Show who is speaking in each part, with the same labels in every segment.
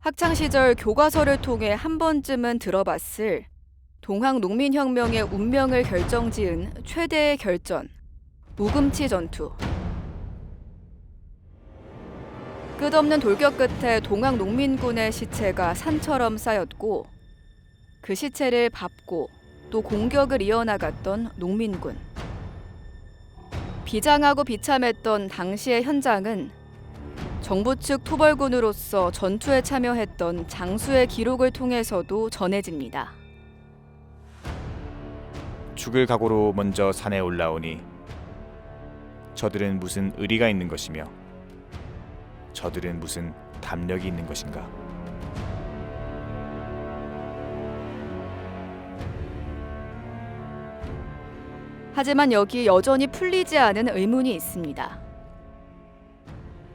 Speaker 1: 학창시절 교과서를 통해 한 번쯤은 들어봤을 동학농민혁명의 운명을 결정지은 최대의 결전, 우금치 전투. 끝없는 돌격 끝에 동학농민군의 시체가 산처럼 쌓였고 그 시체를 밟고 또 공격을 이어나갔던 농민군. 비장하고 비참했던 당시의 현장은 정부 측 토벌군으로서 전투에 참여했던 장수의 기록을 통해서도 전해집니다.
Speaker 2: 죽을 각오로 먼저 산에 올라오니 저들은 무슨 의리가 있는 것이며 저들은 무슨 담력이 있는 것인가.
Speaker 1: 하지만 여기 여전히 풀리지 않은 의문이 있습니다.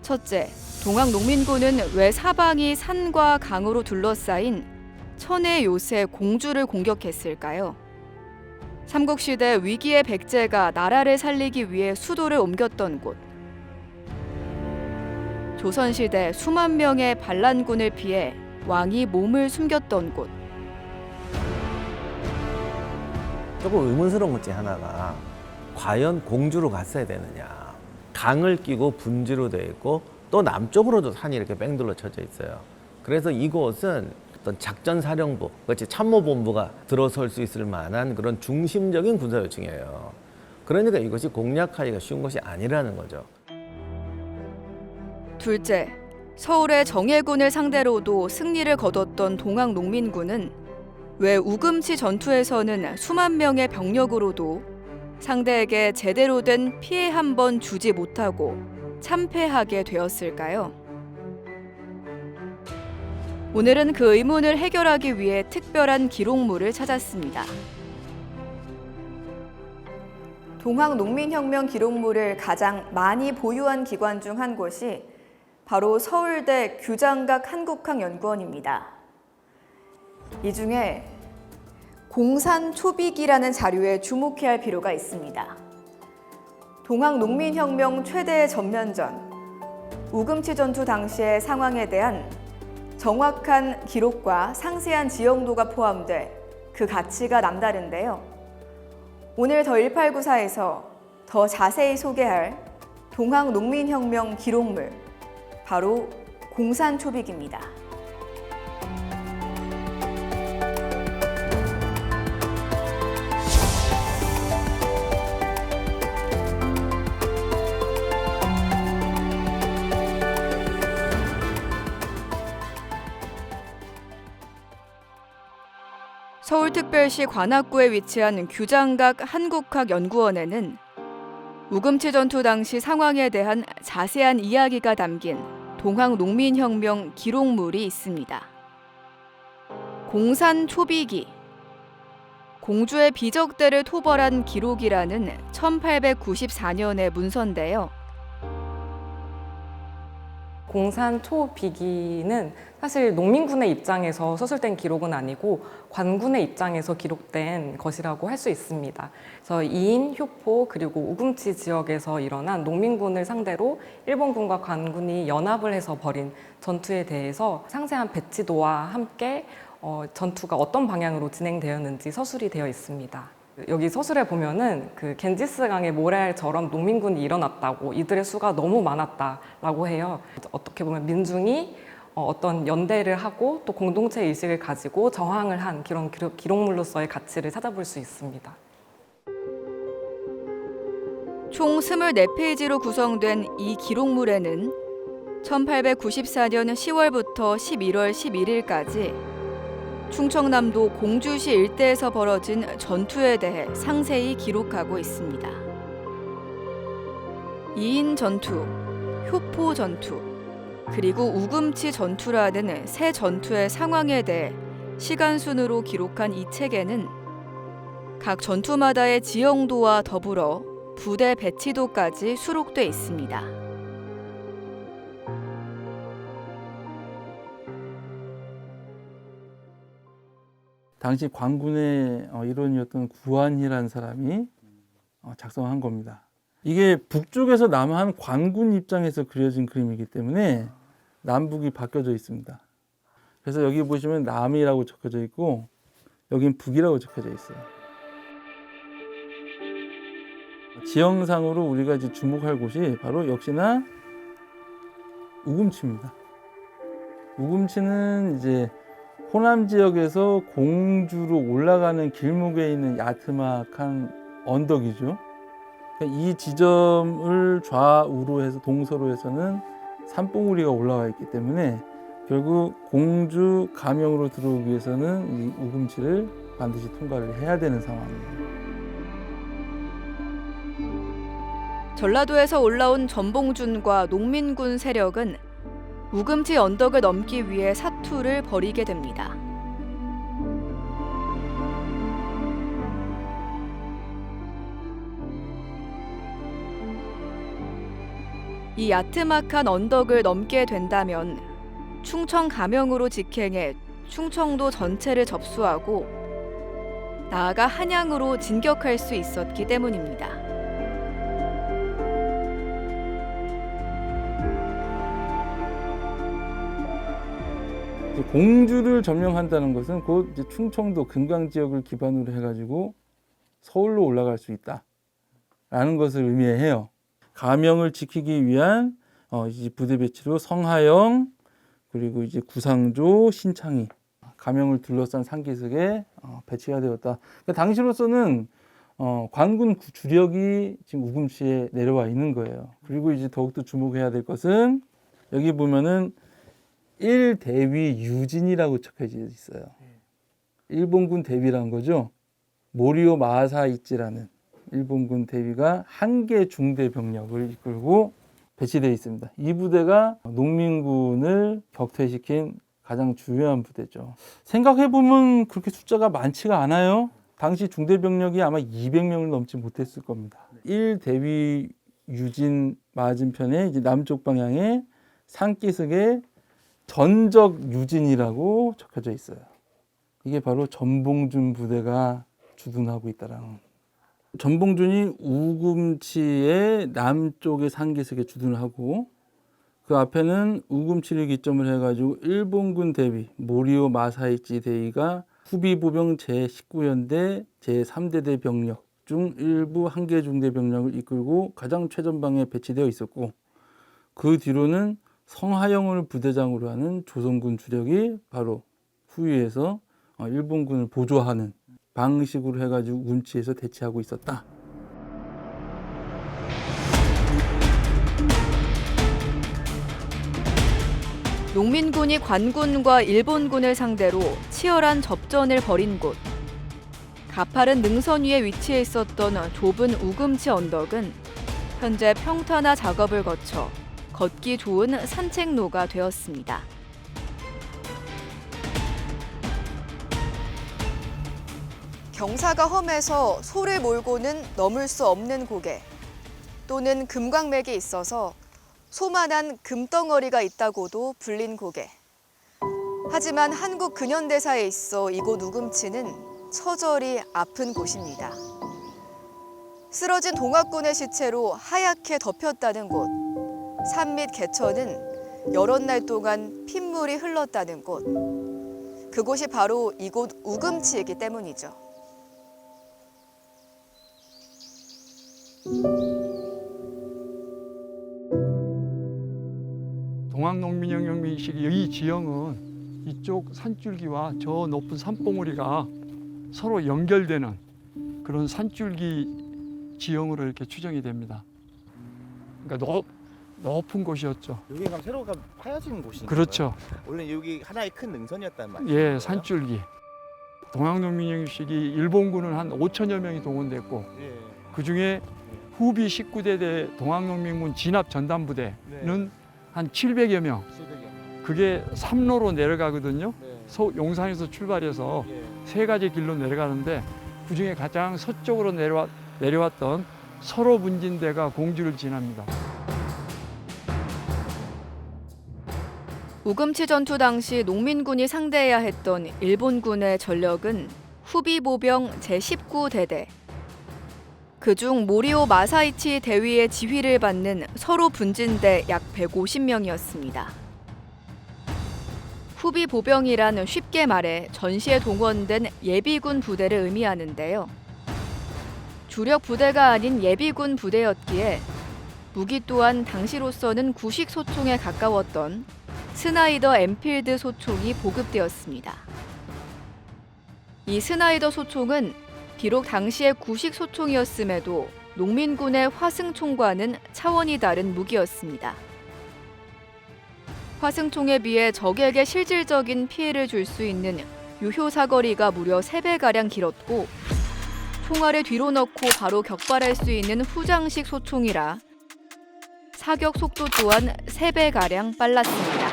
Speaker 1: 첫째, 동학농민군은 왜 사방이 산과 강으로 둘러싸인 천의 요새 공주를 공격했을까요? 삼국시대 위기의 백제가 나라를 살리기 위해 수도를 옮겼던 곳. 조선시대 수만 명의 반란군을 피해 왕이 몸을 숨겼던 곳.
Speaker 3: 조금 의문스러운 것 중에 하나가 과연 공주로 갔어야 되느냐. 강을 끼고 분지로 되어 있고 또 남쪽으로도 산이 이렇게 뺑둘러 쳐져 있어요. 그래서 이곳은 어떤 작전사령부, 그렇지 참모본부가 들어설 수 있을 만한 그런 중심적인 군사 요청이에요. 그러니까 이것이 공략하기가 쉬운 것이 아니라는 거죠.
Speaker 1: 둘째, 서울의 정예군을 상대로도 승리를 거뒀던 동학농민군은 왜 우금치 전투에서는 수만 명의 병력으로도 상대에게 제대로 된 피해 한 번 주지 못하고 참패하게 되었을까요? 오늘은 그 의문을 해결하기 위해 특별한 기록물을 찾았습니다. 동학농민혁명 기록물을 가장 많이 보유한 기관 중 한 곳이 바로 서울대 규장각 한국학연구원입니다. 이 중에 공산초비기라는 자료에 주목해야 할 필요가 있습니다. 동학농민혁명 최대의 전면전, 우금치 전투 당시의 상황에 대한 정확한 기록과 상세한 지형도가 포함돼 그 가치가 남다른데요. 오늘 더 1894에서 더 자세히 소개할 동학농민혁명 기록물, 바로 공산초비기입니다. 서울특별시 관악구에 위치한 규장각 한국학연구원에는 우금치 전투 당시 상황에 대한 자세한 이야기가 담긴 동학농민혁명 기록물이 있습니다. 공산초비기, 공주의 비적대를 토벌한 기록이라는 1894년의 문서인데요.
Speaker 4: 공산초비기는 사실 농민군의 입장에서 서술된 기록은 아니고 관군의 입장에서 기록된 것이라고 할 수 있습니다. 그래서 이인, 효포, 그리고 우금치 지역에서 일어난 농민군을 상대로 일본군과 관군이 연합을 해서 벌인 전투에 대해서 상세한 배치도와 함께 전투가 어떤 방향으로 진행되었는지 서술이 되어 있습니다. 여기 서술에 보면은 그 겐지스강의 모래알처럼 농민군이 일어났다고, 이들의 수가 너무 많았다라고 해요. 어떻게 보면 민중이 어떤 연대를 하고 또 공동체 의식을 가지고 저항을 한 그런 기록물로서의 가치를 찾아볼 수 있습니다.
Speaker 1: 총 24페이지로 구성된 이 기록물에는 1894년 10월부터 11월 11일까지 충청남도 공주시 일대에서 벌어진 전투에 대해 상세히 기록하고 있습니다. 이인 전투, 효포 전투, 그리고 우금치 전투라는 세 전투의 상황에 대해 시간순으로 기록한 이 책에는 각 전투마다의 지형도와 더불어 부대 배치도까지 수록돼 있습니다.
Speaker 5: 당시 관군의 일원이었던 구한이라는 사람이 작성한 겁니다. 이게 북쪽에서 남한 관군 입장에서 그려진 그림이기 때문에 남북이 바뀌어져 있습니다. 그래서 여기 보시면 남이라고 적혀져 있고 여긴 북이라고 적혀져 있어요. 지형상으로 우리가 이제 주목할 곳이 바로 역시나 우금치입니다. 우금치는 이제 호남 지역에서 공주로 올라가는 길목에 있는 야트막한 언덕이죠. 그러니까 이 지점을 좌우로 해서 동서로 해서는 산봉우리가 올라와 있기 때문에 결국 공주 가명으로 들어오기 위해서는 이 우금치를 반드시 통과를 해야 되는 상황입니다.
Speaker 1: 전라도에서 올라온 전봉준과 농민군 세력은 우금치 언덕을 넘기 위해 사투를 벌이게 됩니다. 이 야트막한 언덕을 넘게 된다면 충청 가명으로 직행해 충청도 전체를 접수하고 나아가 한양으로 진격할 수 있었기 때문입니다.
Speaker 5: 공주를 점령한다는 것은 곧 이제 충청도 금강 지역을 기반으로 해가지고 서울로 올라갈 수 있다라는 것을 의미해요. 가명을 지키기 위한 이제 부대 배치로 성하영 그리고 이제 구상조, 신창이 가명을 둘러싼 상기석에 배치가 되었다. 그러니까 당시로서는 관군 주력이 지금 우금치에 내려와 있는 거예요. 그리고 이제 더욱더 주목해야 될 것은 여기 보면은 1대위 유진이라고 적혀져 있어요. 일본군 대위라는 거죠. 모리오 마사이치라는 일본군 대위가 한개 중대 병력을 이끌고 배치되어 있습니다. 이 부대가 농민군을 격퇴시킨 가장 중요한 부대죠. 생각해보면 그렇게 숫자가 많지가 않아요. 당시 중대 병력이 아마 200명을 넘지 못했을 겁니다. 1대위 유진 맞은편에 이제 남쪽 방향에 산기슭에 전적 유진이라고 적혀져 있어요. 이게 바로 전봉준 부대가 주둔하고 있다라는 겁니다. 전봉준이 우금치의 남쪽의 산기슭에 주둔을 하고 그 앞에는 우금치를 기점으로 해가지고 일본군 대위 모리오 마사이치 대위가 후비보병 제19연대 제3대대 병력 중 일부 한개 중대 병력을 이끌고 가장 최전방에 배치되어 있었고 그 뒤로는 성하영을 부대장으로 하는 조선군 주력이 바로 후위에서 일본군을 보조하는 방식으로 해가지고 우금치에서 대치하고 있었다.
Speaker 1: 농민군이 관군과 일본군을 상대로 치열한 접전을 벌인 곳. 가파른 능선 위에 위치해 있었던 좁은 우금치 언덕은 현재 평탄화 작업을 거쳐 걷기 좋은 산책로가 되었습니다. 경사가 험해서 소를 몰고는 넘을 수 없는 고개 또는 금광맥이 있어서 소만한 금덩어리가 있다고도 불린 고개. 하지만 한국 근현대사에 있어 이곳 우금치는 처절히 아픈 곳입니다. 쓰러진 동학군의 시체로 하얗게 덮였다는 곳. 산 밑 개천은 여러 날 동안 핏물이 흘렀다는 곳. 그곳이 바로 이곳 우금치이기 때문이죠.
Speaker 6: 동학농민혁명 시기 이 지형은 이쪽 산줄기와 저 높은 산봉우리가 서로 연결되는 그런 산줄기 지형으로 이렇게 추정이 됩니다. 그러니까 높은 곳이었죠.
Speaker 2: 여기가 그럼 세로가 파여진 곳인
Speaker 6: 그렇죠.
Speaker 2: 거예요? 원래 여기 하나의 큰 능선이었단 말이에요.
Speaker 6: 예, 산줄기. 동학농민혁명 시기 일본군은 한 5천여 명이 동원됐고
Speaker 2: 예.
Speaker 6: 그 중에 후비 19대 동학농민군 진압 전담부대는 한 700여 명. 그게 삼로로 내려가거든요. 용산에서 출발해서 세 가지 길로 내려가는데 그 중에 가장 서쪽으로 내려왔던 서로분진대가 공주를 지납니다.
Speaker 1: 우금치 전투 당시 농민군이 상대해야 했던 일본군의 전력은 후비보병 제19대대. 그중 모리오 마사이치 대위의 지휘를 받는 서로 분진대 약 150명이었습니다. 후비 보병이란 쉽게 말해 전시에 동원된 예비군 부대를 의미하는데요. 주력 부대가 아닌 예비군 부대였기에 무기 또한 당시로서는 구식 소총에 가까웠던 스나이더 엔필드 소총이 보급되었습니다. 이 스나이더 소총은 비록 당시의 구식 소총이었음에도 농민군의 화승총과는 차원이 다른 무기였습니다. 화승총에 비해 적에게 실질적인 피해를 줄 수 있는 유효 사거리가 무려 3배가량 길었고 총알을 뒤로 넣고 바로 격발할 수 있는 후장식 소총이라 사격 속도 또한 3배가량 빨랐습니다.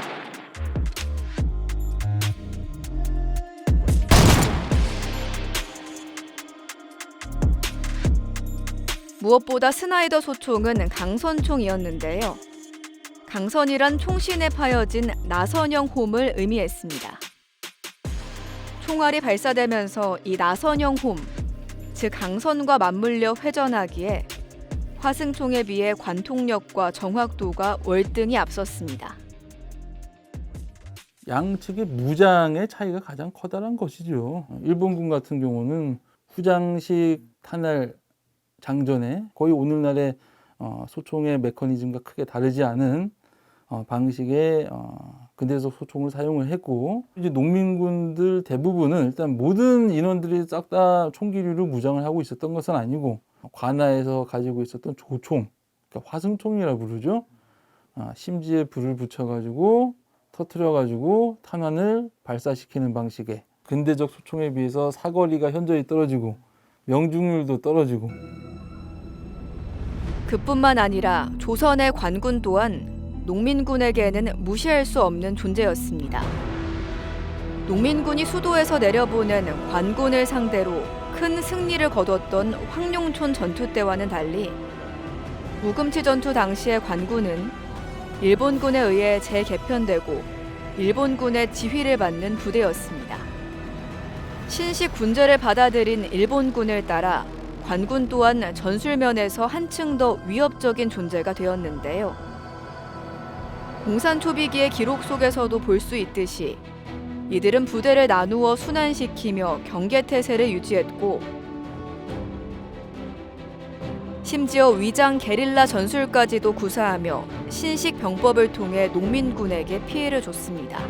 Speaker 1: 무엇보다 스나이더 소총은 강선총이었는데요. 강선이란 총신에 파여진 나선형 홈을 의미했습니다. 총알이 발사되면서 이 나선형 홈, 즉 강선과 맞물려 회전하기에 화승총에 비해 관통력과 정확도가 월등히 앞섰습니다.
Speaker 5: 양측의 무장의 차이가 가장 커다란 것이죠. 일본군 같은 경우는 후장식 탄알 장전에 거의 오늘날의 소총의 메커니즘과 크게 다르지 않은 방식의 근대적 소총을 사용을 했고, 이제 농민군들 대부분은 일단 모든 인원들이 싹 다 총기류로 무장을 하고 있었던 것은 아니고 관아에서 가지고 있었던 조총, 그러니까 화승총이라고 부르죠. 심지에 불을 붙여가지고 터트려가지고 탄환을 발사시키는 방식의 근대적 소총에 비해서 사거리가 현저히 떨어지고 명중률도 떨어지고.
Speaker 1: 그뿐만 아니라 조선의 관군 또한 농민군에게는 무시할 수 없는 존재였습니다. 농민군이 수도에서 내려보낸 관군을 상대로 큰 승리를 거뒀던 황룡촌 전투 때와는 달리 우금치 전투 당시의 관군은 일본군에 의해 재개편되고 일본군의 지휘를 받는 부대였습니다. 신식 군제를 받아들인 일본군을 따라 관군 또한 전술면에서 한층 더 위협적인 존재가 되었는데요. 공산초비기의 기록 속에서도 볼 수 있듯이 이들은 부대를 나누어 순환시키며 경계태세를 유지했고 심지어 위장 게릴라 전술까지도 구사하며 신식 병법을 통해 농민군에게 피해를 줬습니다.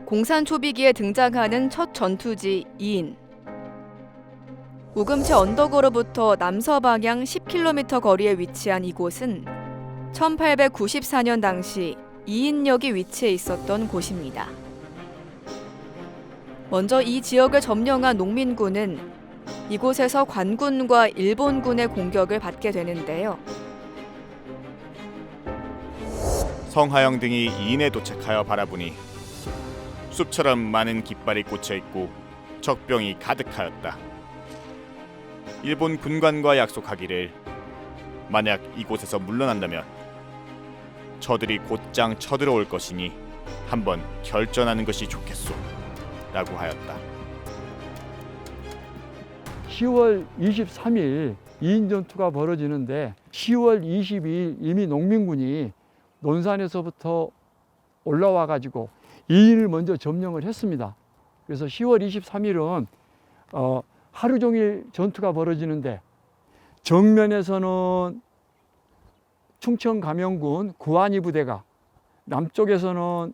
Speaker 1: 공산 초비기에 등장하는 첫 전투지 이인. 우금치 언덕으로부터 남서방향 10km 거리에 위치한 이곳은 1894년 당시 이인역이 위치해 있었던 곳입니다. 먼저 이 지역을 점령한 농민군은 이곳에서 관군과 일본군의 공격을 받게 되는데요.
Speaker 2: 성하영 등이 이인에 도착하여 바라보니 숲처럼 많은 깃발이 꽂혀 있고 적병이 가득하였다. 일본 군관과 약속하기를 만약 이곳에서 물러난다면 저들이 곧장 쳐들어올 것이니 한번 결전하는 것이 좋겠소 라고 하였다.
Speaker 6: 10월 23일 2인 전투가 벌어지는데 10월 22일 이미 농민군이 논산에서부터 올라와 가지고 2인을 먼저 점령을 했습니다. 그래서 10월 23일은 하루 종일 전투가 벌어지는데 정면에서는 충청 감영군 구한이 부대가, 남쪽에서는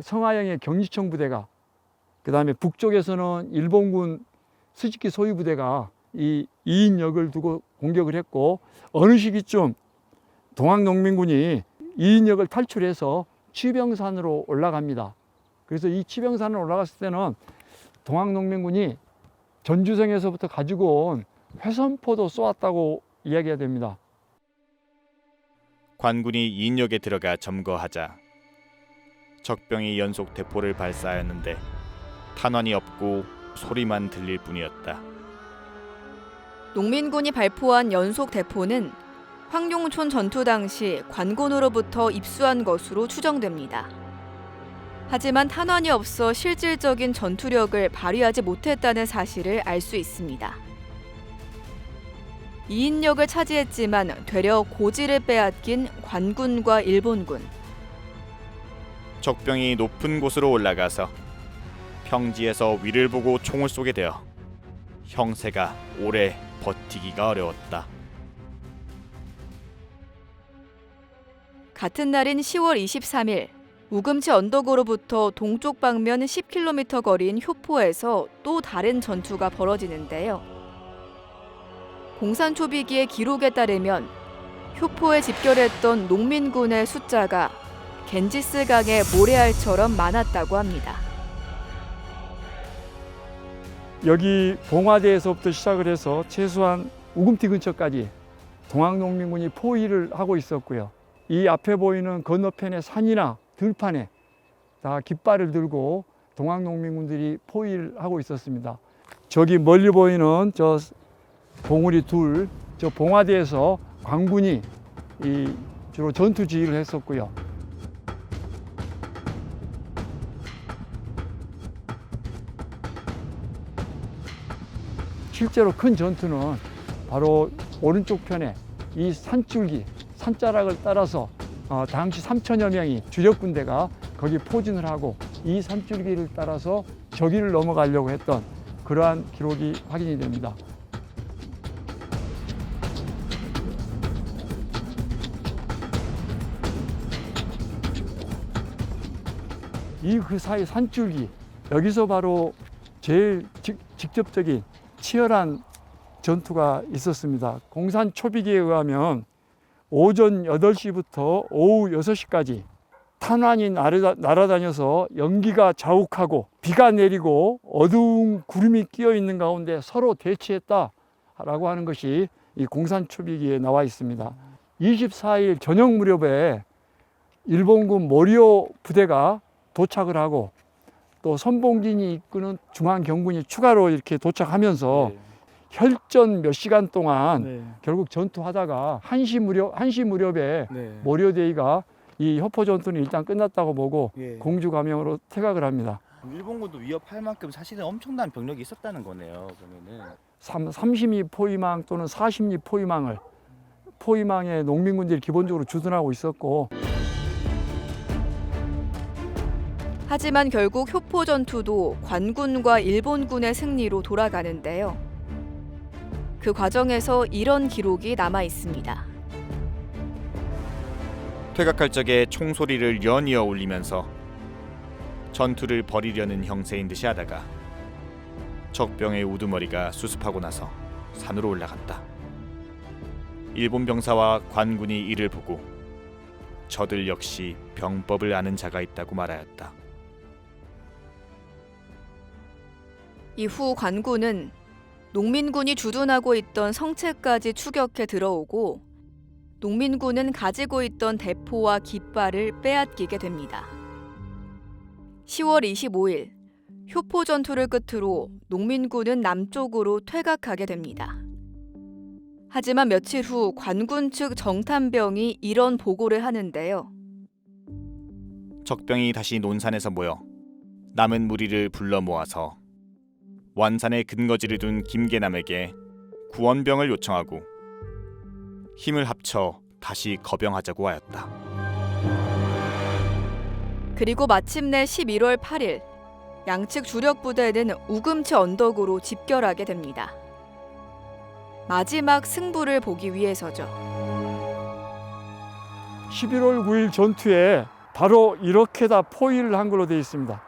Speaker 6: 성하영의 경리청 부대가, 그 다음에 북쪽에서는 일본군 스즈키 소유 부대가 이 2인역을 두고 공격을 했고, 어느 시기쯤 동학농민군이 2인역을 탈출해서 취병산으로 올라갑니다. 그래서 이 취병산을 올라갔을 때는 동학농민군이 전주성에서부터 가지고 온 회선포도 쏘았다고 이야기가 됩니다.
Speaker 2: 관군이 2인역에 들어가 점거하자 적병이 연속 대포를 발사하였는데 탄환이 없고 소리만 들릴 뿐이었다.
Speaker 1: 농민군이 발포한 연속 대포는 황룡촌 전투 당시 관군으로부터 입수한 것으로 추정됩니다. 하지만 탄환이 없어 실질적인 전투력을 발휘하지 못했다는 사실을 알 수 있습니다. 이인역을 차지했지만 되려 고지를 빼앗긴 관군과 일본군.
Speaker 2: 적병이 높은 곳으로 올라가서 평지에서 위를 보고 총을 쏘게 되어 형세가 오래 버티기가 어려웠다.
Speaker 1: 같은 날인 10월 23일 우금치 언덕으로부터 동쪽 방면 10km 거리인 효포에서 또 다른 전투가 벌어지는데요. 공산초비기의 기록에 따르면 효포에 집결했던 농민군의 숫자가 겐지스 강의 모래알처럼 많았다고 합니다.
Speaker 6: 여기 봉화대에서부터 시작을 해서 최소한 우금티 근처까지 동학농민군이 포위를 하고 있었고요. 이 앞에 보이는 건너편의 산이나 들판에 다 깃발을 들고 동학농민군들이 포위를 하고 있었습니다. 저기 멀리 보이는 저 봉우리 둘, 저 봉화대에서 관군이 주로 전투 지휘를 했었고요. 실제로 큰 전투는 바로 오른쪽 편에 이 산줄기, 산자락을 따라서 당시 3천여 명이 주력 군대가 거기 포진을 하고 이 산줄기를 따라서 저기를 넘어가려고 했던 그러한 기록이 확인이 됩니다. 이 그 사이 산줄기, 여기서 바로 제일 직접적인 치열한 전투가 있었습니다. 공산 초비기에 의하면 오전 8시부터 오후 6시까지 탄환이 날아다녀서 연기가 자욱하고 비가 내리고 어두운 구름이 끼어 있는 가운데 서로 대치했다라고 하는 것이 이 공산 초비기에 나와 있습니다. 24일 저녁 무렵에 일본군 모리오 부대가 도착을 하고 또 선봉진이 이끄는 중앙경군이 추가로 이렇게 도착하면서 혈전 몇 시간 동안 결국 전투하다가 1시 무렵에 모리오데이가 이 협포 전투는 일단 끝났다고 보고 공주 감형으로 퇴각을 합니다.
Speaker 2: 일본군도 위협할 만큼 사실은 엄청난 병력이 있었다는 거네요. 그러면은
Speaker 6: 30리 포위망 또는 40리 포위망에 농민군들이 기본적으로 주둔하고 있었고,
Speaker 1: 하지만 결국 효포 전투도 관군과 일본군의 승리로 돌아가는데요. 그 과정에서 이런 기록이 남아 있습니다.
Speaker 2: 퇴각할 적에 총소리를 연이어 울리면서 전투를 벌이려는 형세인 듯이 하다가 적병의 우두머리가 수습하고 나서 산으로 올라갔다. 일본 병사와 관군이 이를 보고 저들 역시 병법을 아는 자가 있다고 말하였다.
Speaker 1: 이후 관군은 농민군이 주둔하고 있던 성채까지 추격해 들어오고 농민군은 가지고 있던 대포와 깃발을 빼앗기게 됩니다. 10월 25일 효포 전투를 끝으로 농민군은 남쪽으로 퇴각하게 됩니다. 하지만 며칠 후 관군 측 정탐병이 이런 보고를 하는데요.
Speaker 2: 적병이 다시 논산에서 모여 남은 무리를 불러 모아서 완산에 근거지를 둔 김계남에게 구원병을 요청하고 힘을 합쳐 다시 거병하자고 하였다.
Speaker 1: 그리고 마침내 11월 8일 양측 주력 부대는 우금치 언덕으로 집결하게 됩니다. 마지막 승부를 보기 위해서죠.
Speaker 6: 11월 9일 전투에 바로 이렇게 다 포위를 한 걸로 되어 있습니다.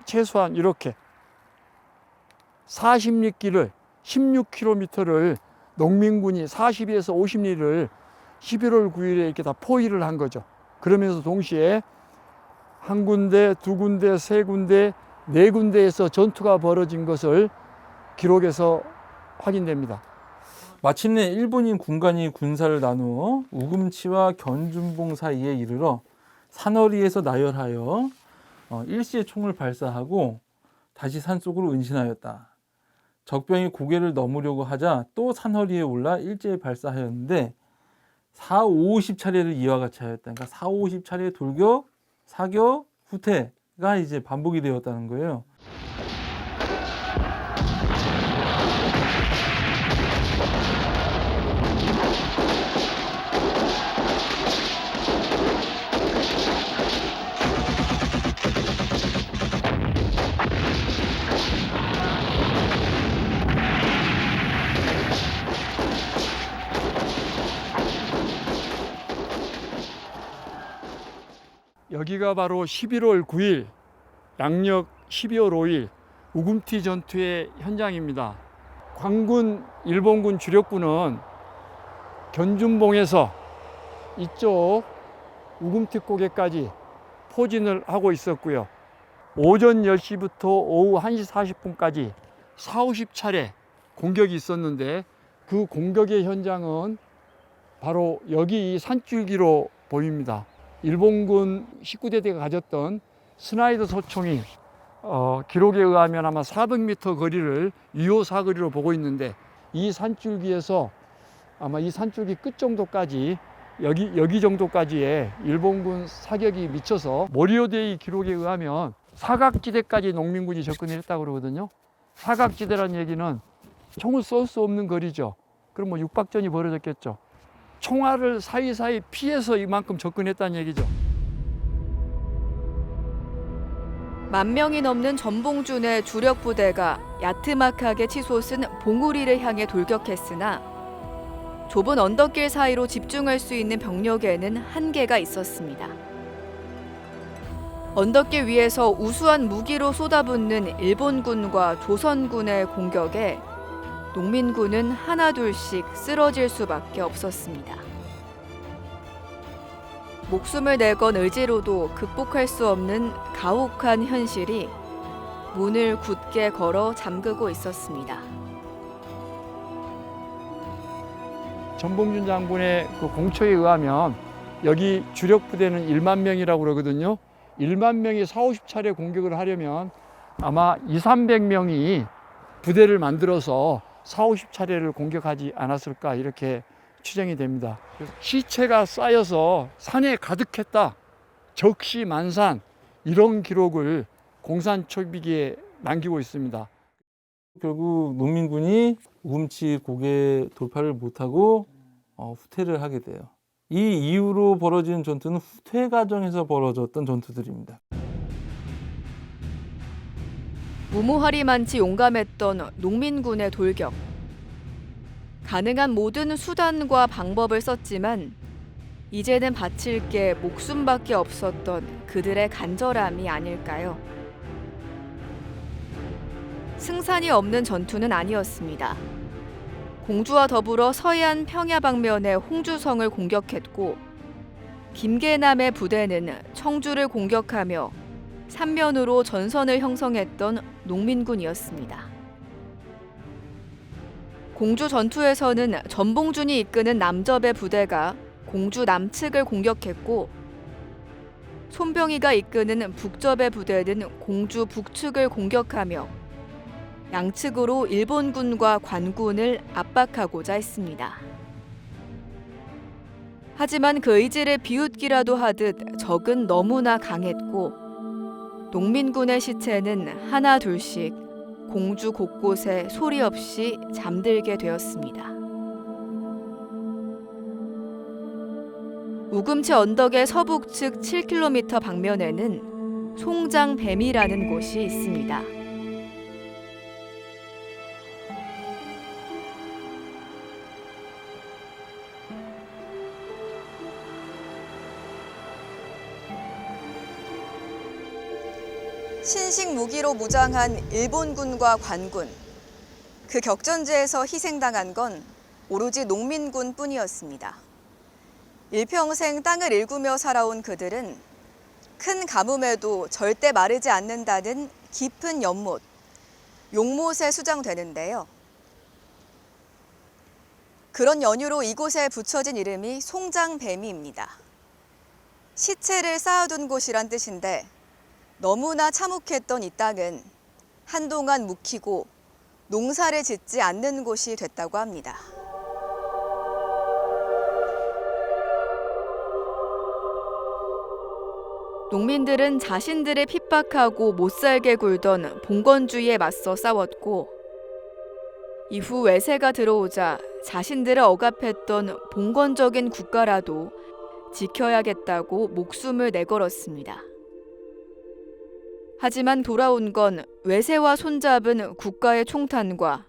Speaker 6: 최소한 이렇게 40리길을 16km를 농민군이 40에서 50리를 11월 9일에 이렇게 다 포위를 한 거죠. 그러면서 동시에 한 군데, 두 군데, 세 군데, 네 군데에서 전투가 벌어진 것을 기록에서 확인됩니다.
Speaker 5: 마침내 일본인 군관이 군사를 나누어 우금치와 견준봉 사이에 이르러 산허리에서 나열하여 일시에 총을 발사하고 다시 산속으로 은신하였다. 적병이 고개를 넘으려고 하자 또 산허리에 올라 일제히 발사하였는데 4, 50차례를 이와 같이 하였다. 그러니까 4, 50차례 돌격, 사격, 후퇴가 이제 반복이 되었다는 거예요.
Speaker 6: 여기가 바로 11월 9일 양력 12월 5일 우금티 전투의 현장입니다. 광군 일본군 주력군은 견준봉에서 이쪽 우금티 고개까지 포진을 하고 있었고요. 오전 10시부터 오후 1시 40분까지 4, 50차례 공격이 있었는데 그 공격의 현장은 바로 여기 이 산줄기로 보입니다. 일본군 19대대가 가졌던 스나이더 소총이 기록에 의하면 아마 400m 거리를 유효 사거리로 보고 있는데 이 산줄기에서 아마 이 산줄기 끝 정도까지 여기 정도까지의 일본군 사격이 미쳐서 모리오데이 기록에 의하면 사각지대까지 농민군이 접근했다고 그러거든요. 사각지대란 얘기는 총을 쏠 수 없는 거리죠. 그럼 뭐 육박전이 벌어졌겠죠. 총알을 사이사이 피해서 이만큼 접근했다는 얘기죠.
Speaker 1: 10,000명이 넘는 전봉준의 주력 부대가 야트막하게 치솟은 봉우리를 향해 돌격했으나 좁은 언덕길 사이로 집중할 수 있는 병력에는 한계가 있었습니다. 언덕길 위에서 우수한 무기로 쏟아붓는 일본군과 조선군의 공격에 농민군은 하나둘씩 쓰러질 수밖에 없었습니다. 목숨을 내건 의지로도 극복할 수 없는 가혹한 현실이 문을 굳게 걸어 잠그고 있었습니다.
Speaker 6: 전봉준 장군의 그 공초에 의하면 여기 주력 부대는 1만 명이라고 그러거든요. 1만 명이 4, 50차례 공격을 하려면 아마 2, 300명이 부대를 만들어서 4, 50차례를 공격하지 않았을까 이렇게 추정이 됩니다. 시체가 쌓여서 산에 가득했다. 적시만산 이런 기록을 공산초비기에 남기고 있습니다.
Speaker 5: 결국 농민군이 우금치 고개 돌파를 못하고 후퇴를 하게 돼요. 이 이후로 벌어진 전투는 후퇴 과정에서 벌어졌던 전투들입니다.
Speaker 1: 무모하리만치 용감했던 농민군의 돌격. 가능한 모든 수단과 방법을 썼지만 이제는 바칠 게 목숨밖에 없었던 그들의 간절함이 아닐까요? 승산이 없는 전투는 아니었습니다. 공주와 더불어 서해안 평야 방면의 홍주성을 공격했고 김계남의 부대는 청주를 공격하며 삼면으로 전선을 형성했던 농민군이었습니다. 공주 전투에서는 전봉준이 이끄는 남접의 부대가 공주 남측을 공격했고 손병희가 이끄는 북접의 부대는 공주 북측을 공격하며 양측으로 일본군과 관군을 압박하고자 했습니다. 하지만 그 의지를 비웃기라도 하듯 적은 너무나 강했고 농민군의 시체는 하나 둘씩 공주 곳곳에 소리 없이 잠들게 되었습니다. 우금치 언덕의 서북측 7km 방면에는 송장뱀이라는 곳이 있습니다. 신식 무기로 무장한 일본군과 관군. 그 격전지에서 희생당한 건 오로지 농민군뿐이었습니다. 일평생 땅을 일구며 살아온 그들은 큰 가뭄에도 절대 마르지 않는다는 깊은 연못, 용못에 수장되는데요. 그런 연유로 이곳에 붙여진 이름이 송장뱀이입니다. 시체를 쌓아둔 곳이란 뜻인데 너무나 참혹했던 이 땅은 한동안 묵히고 농사를 짓지 않는 곳이 됐다고 합니다. 농민들은 자신들의 핍박하고 못살게 굴던 봉건주의에 맞서 싸웠고 이후 외세가 들어오자 자신들을 억압했던 봉건적인 국가라도 지켜야겠다고 목숨을 내걸었습니다. 하지만 돌아온 건 외세와 손잡은 국가의 총탄과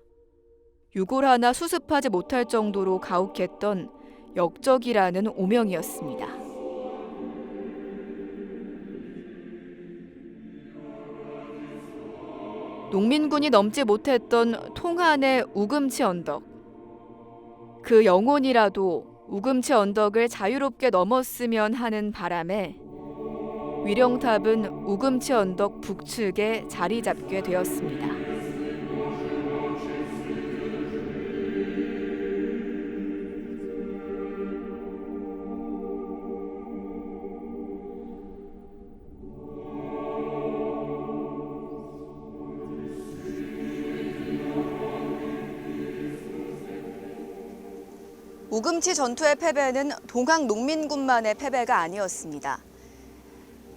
Speaker 1: 유골 하나 수습하지 못할 정도로 가혹했던 역적이라는 오명이었습니다. 농민군이 넘지 못했던 통한의 우금치 언덕. 그 영혼이라도 우금치 언덕을 자유롭게 넘었으면 하는 바람에 위령탑은 우금치 언덕 북측에 자리 잡게 되었습니다.
Speaker 7: 우금치 전투의 패배는 동학 농민군만의 패배가 아니었습니다.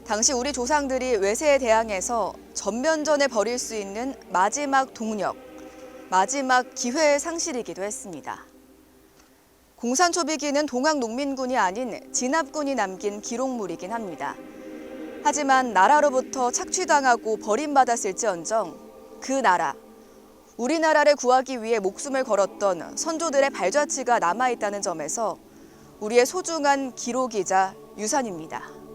Speaker 7: 당시 우리 조상들이 외세에 대항해서 전면전에 벌일 수 있는 마지막 동력, 마지막 기회의 상실이기도 했습니다. 공산초비기는 동학 농민군이 아닌 진압군이 남긴 기록물이긴 합니다. 하지만 나라로부터 착취당하고 버림받았을지언정 그 나라, 우리나라를 구하기 위해 목숨을 걸었던 선조들의 발자취가 남아있다는 점에서 우리의 소중한 기록이자 유산입니다.